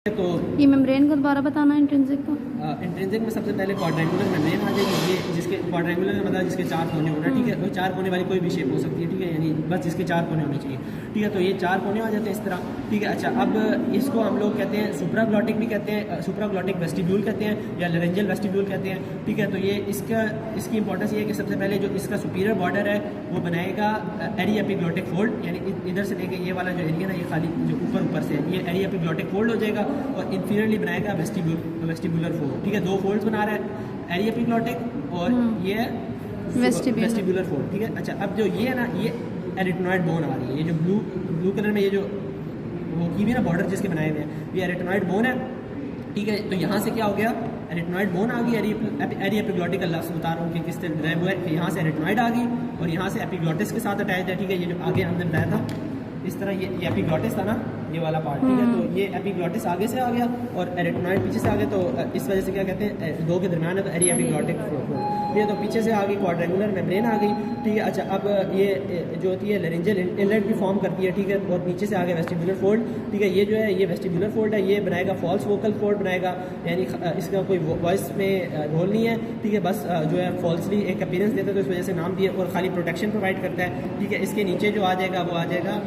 तो ये मेम्ब्रेन को दोबारा बताना है इंट्रिंसिक को। इंट्रिंसिक में सबसे पहले क्वाड्रेंगुलर मेम्ब्रेन आ जाएगी। ये जिसके क्वाड्रेंगुलर का मतलब जिसके चार कोने होना, ठीक है। वो चार कोने वाली कोई भी शेप हो सकती है, ठीक है, यानी बस जिसके चार कोने होने चाहिए, ठीक है। तो ये चार कोने आ जाते हैं इस तरह, ठीक है। अच्छा, अब इसको हम लोग कहते हैं सुप्राग्लॉटिक भी कहते हैं, सुप्राग्लॉटिक वेस्टिब्यूल कहते हैं या लेरेंजियल वेस्टिब्यूल कहते हैं, ठीक है। तो ये इसकी इंपॉर्टेंस ये है कि सबसे पहले जो इसका सुपीरियर बॉर्डर है वो बनाएगा एरिया एपिग्लॉटिक फोल्ड, यानी इधर से लेके ये वाला जो एरिया ना, ये खाली जो ऊपर से है, ये एरिया एपिग्लॉटिक फोल्ड हो जाएगा और इंफीरियरली बनाएगा वेस्टिबुलर फोल्ड, ठीक है। दो फोल्ड्स बना रहा है, एरिया एपिग्लॉटिक और ये वेस्टिबुलर फोल्ड, ठीक है। अच्छा, अब जो ये है ना, ये एरिटनॉइड बोन आ रही है, ये जो ब्लू कलर में ये जो वो की भी ना बॉर्डर जिसके बनाए हुए हैं, ये एरिटनॉइड बोन है, ठीक है। तो यहाँ से क्या हो गया, एरिटनॉइड बोन आ गई, एरिया एपिग्लॉटिक का लफ्ज़ बता रहा हूँ कि किस तरह वो है कि यहाँ से एरिटनॉइड आ गई और यहाँ से एपिग्लॉटिस के साथ अटैच है, ठीक है। ये जो आगे हमने बताया था इस तरह, ये एपिग्लॉटिस था ना, ये वाला पार्ट, ठीक है। तो ये एपिग्लॉटिस आगे से आ गया और एरिटनॉइड पीछे से आ गया, तो इस वजह से क्या कहते हैं, दो के दरमियान है तो एरिया एपिग्लॉटिक फोल्ड, ये तो पीछे से आ गई, क्वाड्रेंगुलर मेम्ब्रेन आ गई, ठीक है। अच्छा, अब ये जो होती है लेरेंजियल इनलेट भी फॉर्म करती है, ठीक है, और नीचे से आ गया वेस्टिबुलर फोल्ड, ठीक है। ये जो है ये वेस्टिबुलर फोल्ड है, ये बनाएगा फॉल्स वोकल फोल्ड बनाएगा, यानी इसका कोई वॉइस में रोल नहीं है, ठीक है। बस जो है फॉल्सली एक अपीयरेंस देता है तो इस वजह से नाम दिया, और खाली प्रोटेक्शन प्रोवाइड करता है, ठीक है। इसके नीचे जो आ जाएगा वो आ जाएगा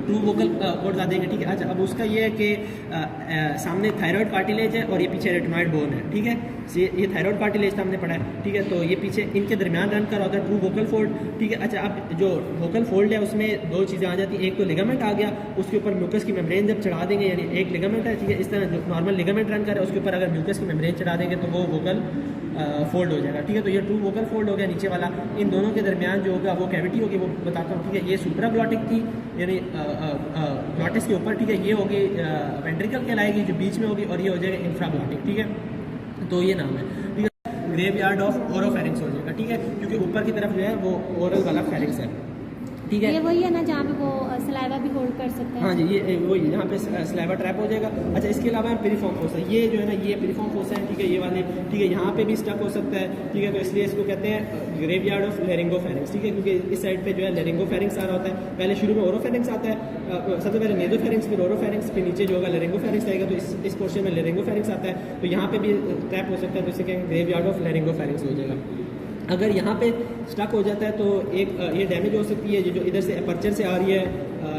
टू वोकल कॉर्ड्स आ जाएंगे, ठीक है। अच्छा, अब उसका ये है कि सामने थायराइड कार्टिलेज है और ये पीछे रेटिनॉइड बोन है, ठीक है। ये थायराइड कार्टिलेज हमने पढ़ा है, ठीक है। तो ये पीछे इनके दरमियान रन कर होता है टू वोकल फोल्ड, ठीक है। अच्छा, अब जो वोकल फोल्ड है उसमें दो चीज़ें आ जाती हैं, एक तो लिगामेंट आ गया, उसके ऊपर म्यूकस की मेम्ब्रेन जब चढ़ा देंगे, यानी एक लिगामेंट है, ठीक है। इस तरह जो नॉर्मल लिगामेंट रन कर रहा है उसके ऊपर अगर म्यूकस की मेम्ब्रेन चढ़ा देंगे तो वो वोकल फोल्ड हो जाएगा, ठीक है। तो ये टू वोकल फोल्ड हो गया नीचे वाला, इन दोनों के दरमियान जो होगा वो कैविटी होगी, वो बताता हूँ, ठीक है। ये सुप्राग्लॉटिक थी, यानी ग्लॉटिस के ऊपर, ठीक है। ये होगी वेंट्रिकल कहलाएगी जो बीच में होगी, और ये हो जाएगा इंफ्राग्लॉटिक, ठीक है। तो ये नाम है, ठीक है। ग्रेवयार्ड ऑफ ओरोफेरिंक्स हो जाएगा, ठीक है, क्योंकि ऊपर की तरफ जो है वो ओरल वाला फेरिंक्स है, ठीक है। ये वही है ना जहाँ पे वो सलाइवा भी होल्ड कर सकते हैं। हाँ जी, ये वही यहाँ पे सलाइवा ट्रैप हो जाएगा। अच्छा, इसके अलावा पेरिफॉर्म फोसा, ये जो है ना ये पेरिफॉर्म फोसा है, ठीक है, ये वाले, ठीक है। यहाँ पे भी स्टक हो सकता है, ठीक है। तो इसलिए इसको कहते हैं ग्रेवयार्ड ऑफ लेरिंगोफेरिंक्स, ठीक है, क्योंकि इस साइड पे जो है लेरिंगोफेरिंक्स आ रहा होता है। पहले शुरू में ओरोफेरिंक्स आता है, सबसे पहले नेजोफेरिंक्स, फिर ओरोफेरिंक्स, फिर नीचे जो होगा लेरिंगोफेरिंक्स आएगा, तो इस पोर्शन में लेरिंगोफेरिंक्स आता है, तो यहाँ पे भी ट्रैप हो सकता है, तो इसे कहेंगे ग्रेवयार्ड ऑफ लेरिंगोफेरिंक्स हो जाएगा। अगर यहाँ पे स्टक हो जाता है तो एक ये डैमेज हो सकती है, जो इधर से अपर्चर से आ रही है,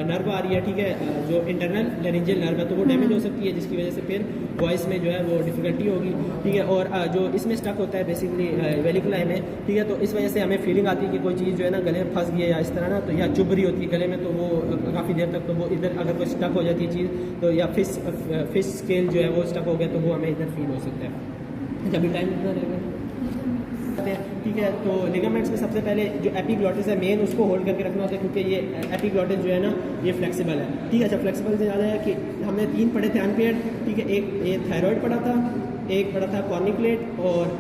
नर्व आ रही है, ठीक है, जो इंटरनल लेरिंजियल नर्व है, तो वो डैमेज हो सकती है, जिसकी वजह से फिर वॉइस में जो है वो डिफिकल्टी होगी, ठीक है। और जो इसमें स्टक होता है बेसिकली वेलिकुलाई में, ठीक है, तो इस वजह से हमें फीलिंग आती है कि कोई चीज़ जो है ना गले में फंस गई है या इस तरह ना, तो या चुभ रही होती है गले में, तो वो काफ़ी देर तक, तो वो इधर अगर कोई स्टक हो जाती है चीज़, तो या फिश स्केल जो है वो स्टक हो गया, तो वो हमें इधर फील हो सकता है। जब भी टाइम कितना रहेगा, ठीक है। तो लिगामेंट्स में सबसे पहले जो एपिग्लॉटिस है मेन, उसको होल्ड करके रखना होता है, क्योंकि ये एपिग्लॉटिस जो है ना ये फ्लेक्सिबल है, ठीक है। अच्छा, फ्लेक्सिबल से ज़्यादा है कि हमने तीन पढ़े थे अनपेयर्ड, ठीक है। एक ये थायराइड पढ़ा था, एक पढ़ा था कॉर्निकुलेट और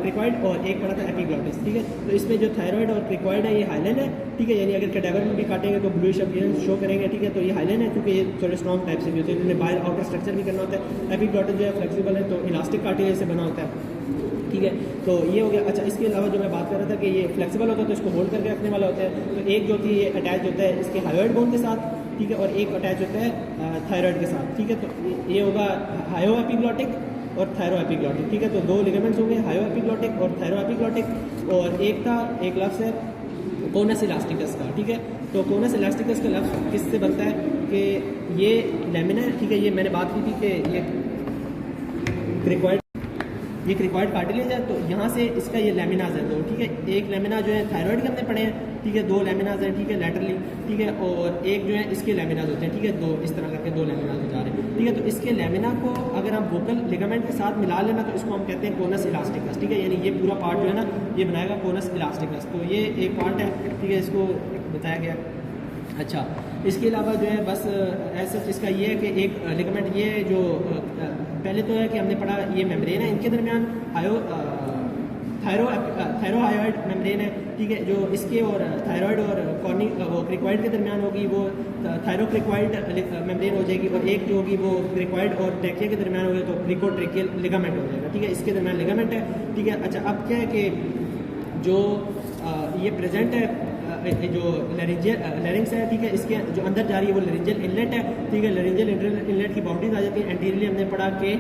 क्रिकॉइड, और एक पढ़ा था एपिग्लॉटिस, ठीक है। तो इसमें जो थायराइड और क्रिकॉइड है ये हाइलेन है, ठीक है, यानी अगर कैडेवर में भी काटेंगे तो ब्लूइश अपीयरेंस शो करेंगे, ठीक है। तो ये हाइलेन है क्योंकि ये थोड़े स्ट्रॉन्ग टाइप से भी होते हैं, इन्हें बाहर आउटर स्ट्रक्चर भी करना होता है। एपिग्लॉटिस जो है फ्लेक्सिबल है, तो इलास्टिक कार्टिलेज से बना होता है, ठीक है। तो ये हो गया। अच्छा, इसके अलावा जो मैं बात कर रहा था कि ये फ्लेक्सिबल होता है तो इसको होल्ड करके रखने वाला होता है, तो एक जो थी ये अटैच होता है इसके हायोइड बोन के साथ, ठीक है, और एक अटैच होता है थायराइड के साथ, ठीक है। तो ये होगा हायो एपिग्लॉटिक और थायरो एपिग्लॉटिक, ठीक है। तो दो लिगामेंट्स होंगे, हायो एपिग्लॉटिक और थायरो एपिग्लॉटिक, और एक था एक लफ्ज़ है कोनस इलास्टिकस का, ठीक है। तो कोनस इलास्टिकस का लफ्ज़ किससे बनता है कि ये लेमिना है, ठीक है। ये मैंने बात की थी कि ये क्रिकॉइड कार्टिलेज है, तो यहाँ से इसका ये लेमिनाज है दो, ठीक है। एक लेमिना जो है थायराइड के हमने पढ़े हैं, ठीक है, दो लेमिनाज हैं, ठीक है, लैटरली, ठीक है, और एक जो है इसके लेमिनाज होते हैं, ठीक है, दो इस तरह करके दो लेमिनाज हो जा रहे हैं, ठीक है। तो इसके लेमिना को अगर हम वोकल लिगामेंट के साथ मिला लेना तो इसको हम कहते हैं कोनस इलास्टिकस, ठीक है, यानी ये पूरा पार्ट जो है ना ये बनाएगा कोनस इलास्टिकस, तो ये एक पार्ट है, ठीक है, इसको बताया गया। अच्छा, इसके अलावा जो है बस ऐसा इसका ये है कि एक लिगामेंट ये जो पहले तो है कि हमने पढ़ा ये मेम्ब्रेन है, इनके दरमियान थायरोहायोइड मेम्ब्रेन है, ठीक है, जो इसके और थायराइड और वो क्रिकॉइड के दरमियान होगी, वो थायरोक्रिकॉइड मेम्ब्रेन हो जाएगी, और एक जो होगी वो क्रिकॉइड और ट्रैकिया के दरमियान होगी तो क्रिकोट्रेकियल लिगामेंट हो जाएगा, ठीक है, इसके दरमियान लिगामेंट है, ठीक है। अच्छा, अब क्या है कि जो ये प्रेजेंट है जो लैरिंग्स है, ठीक है, इसके जो अंदर जा रही है वो लैरिंजियल इनलेट है, ठीक है। लैरिंजियल इनलेट की बाउंड्रीज आ जाती है। एंटीरियरली हमने पढ़ा कि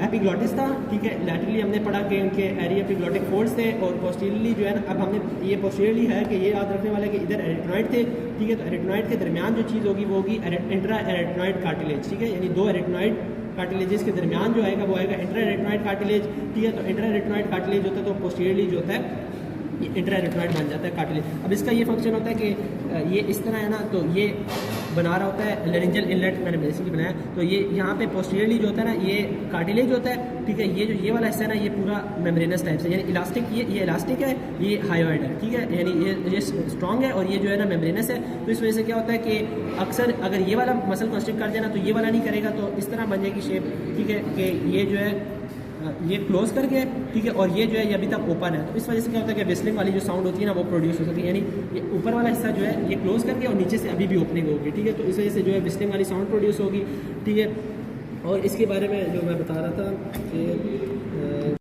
एपिग्लॉटिस था, ठीक है। लैटरली हमने पढ़ा कि उनके एरी एपिग्लॉटिक फोल्ड्स थे, और पोस्टीरियरली जो है ना, अब हमने ये पोस्टीरियरली है कि ये याद रखने वाला है कि इधर एरिटनॉइड थे, ठीक है। तो एरिटनॉइड के दरमियान जो चीज़ होगी वो होगी इंट्रा एरिटनॉइड कार्टिलेज, ठीक है, यानी दो एरिटनॉइड कार्टिलेजेस के दरमियान जो आएगा वो आएगा इंट्रा एरिटनॉइड कार्टिलेज, ठीक है। तो इंट्रा एरिटनॉइड कार्टिलेज होता है तो पोस्टीरियरली जो होता है ये इंट्रा एरिटनॉइड बन जाता है कार्टिलेज। अब इसका ये फंक्शन होता है कि ये इस तरह है ना, तो ये बना रहा होता है लैरिंजियल इनलेट, मैंने बेसिकली बनाया। तो ये यहाँ पे पोस्टीरियरली जो होता है ना, ये कार्टिलेज होता है, ठीक है। ये जो ये वाला हिस्सा है ना, ये पूरा मेम्ब्रेनस टाइप से, यानी इलास्टिक, ये इलास्टिक है, ये हायोइड है, ठीक है, यानी ये स्ट्रॉन्ग है, और ये जो है ना मेम्ब्रेनस है। तो इस वजह से क्या होता है कि अक्सर अगर ये वाला मसल कॉन्स्ट्रिक्ट कर देना तो ये वाला नहीं करेगा, तो इस तरह बन जाएगी शेप, ठीक है, कि ये जो है ये क्लोज कर गया, ठीक है, और ये जो है ये अभी तक ओपन है। तो इस वजह से क्या होता है कि विस्लिंग वाली जो साउंड होती है ना वो प्रोड्यूस हो सकती है, यानी ये ऊपर वाला हिस्सा जो है ये क्लोज कर गया और नीचे से अभी भी ओपनिंग होगी, ठीक है। तो इस वजह से जो है विस्लिंग वाली साउंड प्रोड्यूस होगी, ठीक है। और इसके बारे में जो मैं बता रहा था कि